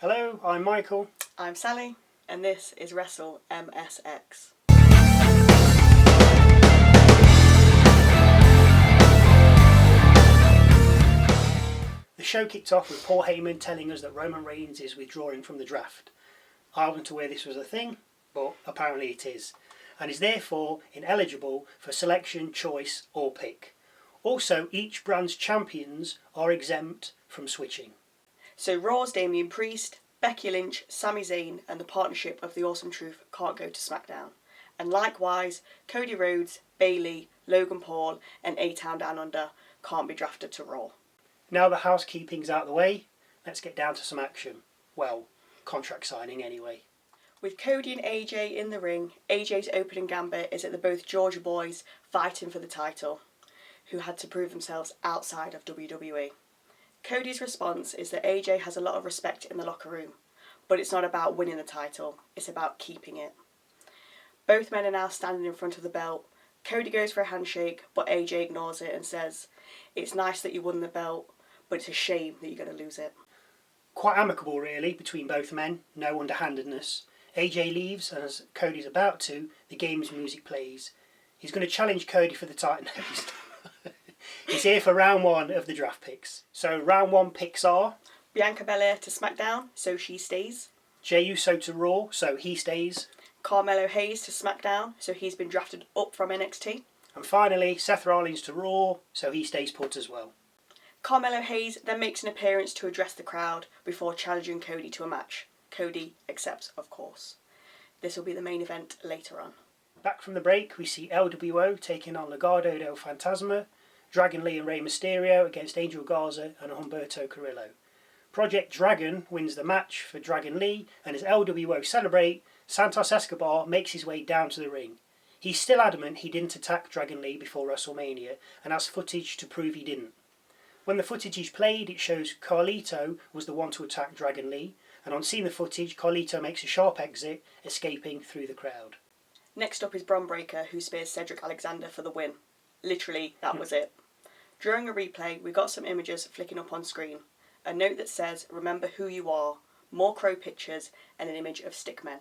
Hello, I'm Michael. I'm Sally, and this is Wrestle MSX. The show kicked off with Paul Heyman telling us that Roman Reigns is withdrawing from the draft. I wasn't aware this was a thing, but apparently it is, and is therefore ineligible for selection, choice or pick. Also, each brand's champions are exempt from switching. So Raw's Damian Priest, Becky Lynch, Sami Zayn and the partnership of the Awesome Truth can't go to SmackDown. And likewise, Cody Rhodes, Bayley, Logan Paul and A-Town Down Under can't be drafted to Raw. Now the housekeeping's out the way, let's get down to some action. Well, contract signing anyway. With Cody and AJ in the ring, AJ's opening gambit is that they're both Georgia boys fighting for the title, who had to prove themselves outside of WWE. Cody's response is that AJ has a lot of respect in the locker room, but it's not about winning the title, it's about keeping it. Both men are now standing in front of the belt. Cody goes for a handshake, but AJ ignores it and says, "It's nice that you won the belt, but it's a shame that you're going to lose it." Quite amicable really between both men, no underhandedness. AJ leaves and as Cody's about to, the game's music plays. He's going to challenge Cody for the title next. He's here for round one of the draft picks. So round one picks are Bianca Belair to SmackDown, so she stays. Jey Uso to Raw, so he stays. Carmelo Hayes to SmackDown, so he's been drafted up from NXT. And finally, Seth Rollins to Raw, so he stays put as well. Carmelo Hayes then makes an appearance to address the crowd before challenging Cody to a match. Cody accepts, of course. This will be the main event later on. Back from the break, we see LWO taking on Legado del Fantasma, Dragon Lee and Rey Mysterio against Angel Gaza and Humberto Carillo. Project Dragon wins the match for Dragon Lee, and as LWO celebrate, Santos Escobar makes his way down to the ring. He's still adamant he didn't attack Dragon Lee before WrestleMania and has footage to prove he didn't. When the footage is played, it shows Carlito was the one to attack Dragon Lee, and on seeing the footage, Carlito makes a sharp exit, escaping through the crowd. Next up is Bron Breakker, who spears Cedric Alexander for the win. Literally, that was it. During a replay, we got some images flicking up on screen. A note that says, "Remember who you are," more crow pictures, and an image of stickmen.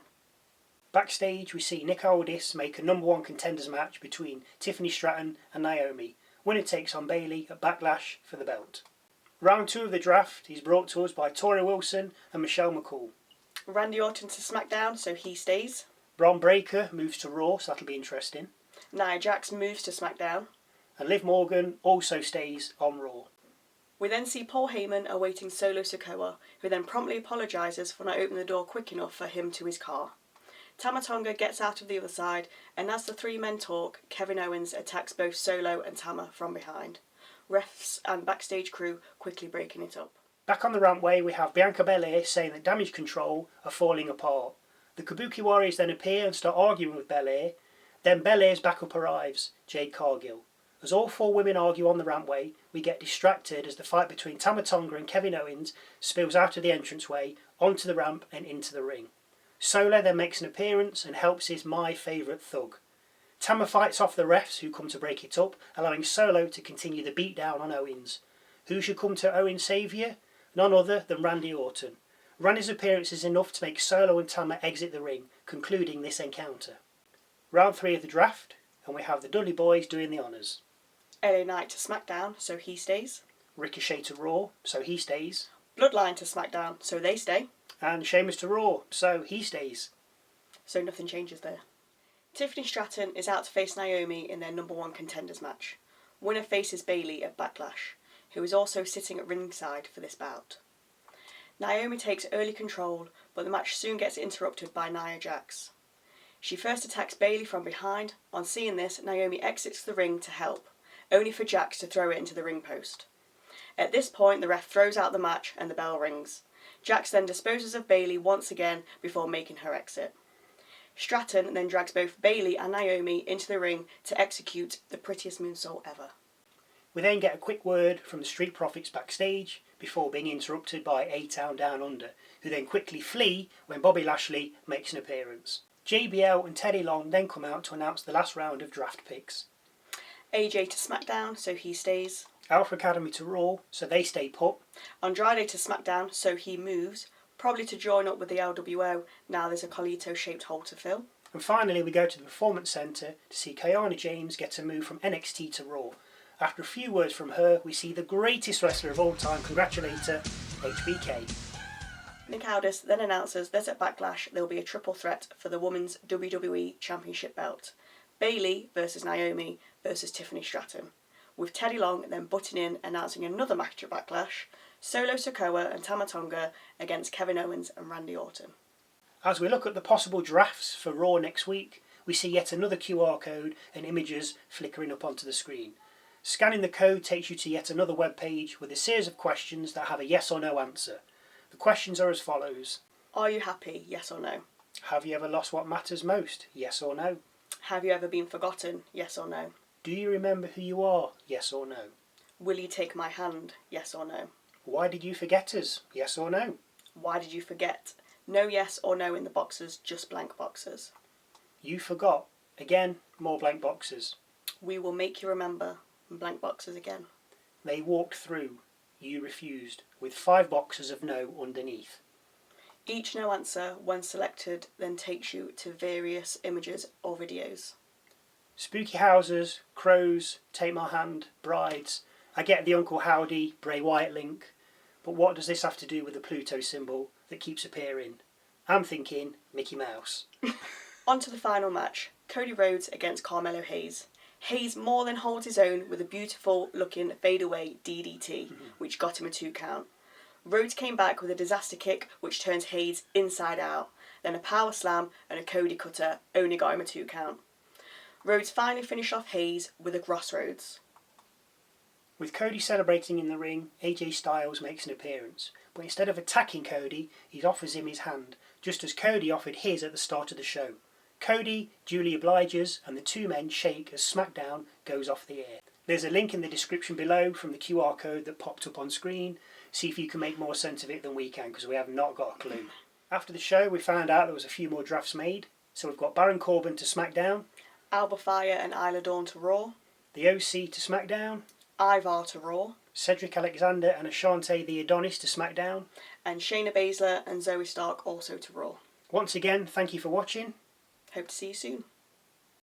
Backstage, we see Nick Aldis make a number one contenders match between Tiffany Stratton and Naomi. Winner takes on Bayley at Backlash for the belt. Round two of the draft is brought to us by Torrie Wilson and Michelle McCool. Randy Orton to SmackDown, so he stays. Bron Breakker moves to Raw, so that'll be interesting. Nia Jax moves to SmackDown. And Liv Morgan also stays on Raw. We then see Paul Heyman awaiting Solo Sikoa, who then promptly apologises for not opening the door quick enough for him to his car. Tama Tonga gets out of the other side, and as the three men talk, Kevin Owens attacks both Solo and Tama from behind. Refs and backstage crew quickly breaking it up. Back on the rampway, we have Bianca Belair saying that Damage Control are falling apart. The Kabuki Warriors then appear and start arguing with Belair. Then Belair's backup arrives, Jade Cargill. As all four women argue on the rampway, we get distracted as the fight between Tama Tonga and Kevin Owens spills out of the entranceway, onto the ramp and into the ring. Solo then makes an appearance and helps his my favourite thug. Tama fights off the refs who come to break it up, allowing Solo to continue the beatdown on Owens. Who should come to Owens' saviour? None other than Randy Orton. Randy's appearance is enough to make Solo and Tama exit the ring, concluding this encounter. Round 3 of the draft, and we have the Dudley boys doing the honours. LA Knight to SmackDown, so he stays. Ricochet to Raw, so he stays. Bloodline to SmackDown, so they stay. And Sheamus to Raw, so he stays. So nothing changes there. Tiffany Stratton is out to face Naomi in their number one contenders match. Winner faces Bayley at Backlash, who is also sitting at ringside for this bout. Naomi takes early control, but the match soon gets interrupted by Nia Jax. She first attacks Bayley from behind. On seeing this, Naomi exits the ring to help, only for Jax to throw it into the ring post. At this point, the ref throws out the match and the bell rings. Jax then disposes of Bayley once again before making her exit. Stratton then drags both Bayley and Naomi into the ring to execute the prettiest moonsault ever. We then get a quick word from the Street Profits backstage before being interrupted by A-Town Down Under, who then quickly flee when Bobby Lashley makes an appearance. JBL and Teddy Long then come out to announce the last round of draft picks. AJ to SmackDown, so he stays. Alpha Academy to Raw, so they stay put. Andrade to SmackDown, so he moves. Probably to join up with the LWO now there's a Carlito-shaped hole to fill. And finally we go to the Performance Centre to see Kiana James get a move from NXT to Raw. After a few words from her, we see the greatest wrestler of all time congratulate her, HBK. Nick Aldis then announces that at Backlash there will be a triple threat for the Women's WWE Championship belt. Bayley versus Naomi versus Tiffany Stratton, with Teddy Long then butting in announcing another match at Backlash, Solo Sikoa and Tama Tonga against Kevin Owens and Randy Orton. As we look at the possible drafts for Raw next week, we see yet another QR code and images flickering up onto the screen. Scanning the code takes you to yet another web page with a series of questions that have a yes or no answer. The questions are as follows. Are you happy? Yes or no? Have you ever lost what matters most? Yes or no? Have you ever been forgotten? Yes or no? Do you remember who you are? Yes or no? Will you take my hand? Yes or no? Why did you forget us? Yes or no? Why did you forget? No yes or no in the boxes, just blank boxes. You forgot. Again, more blank boxes. We will make you remember. Blank boxes again. They walked through. You refused, with 5 boxes of no underneath. Each no answer, when selected, then takes you to various images or videos. Spooky houses, crows, take my hand, brides. I get the Uncle Howdy, Bray Wyatt link. But what does this have to do with the Pluto symbol that keeps appearing? I'm thinking Mickey Mouse. On to the final match. Cody Rhodes against Carmelo Hayes. Hayes more than holds his own with a beautiful looking fadeaway DDT, which got him a 2 count. Rhodes came back with a disaster kick which turns Hayes inside out, then a power slam and a Cody cutter only got him a 2 count. Rhodes finally finished off Hayes with a crossroads. With Cody celebrating in the ring, AJ Styles makes an appearance, but instead of attacking Cody, he offers him his hand, just as Cody offered his at the start of the show. Cody duly obliges and the two men shake as SmackDown goes off the air. There's a link in the description below from the QR code that popped up on screen. See if you can make more sense of it than we can, because we have not got a clue. After the show we found out there was a few more drafts made. So we've got Baron Corbin to SmackDown, Alba Fire and Isla Dawn to Raw, the OC to SmackDown, Ivar to Raw, Cedric Alexander and Ashante the Adonis to SmackDown, and Shayna Baszler and Zoe Stark also to Raw. Once again, thank you for watching. Hope to see you soon.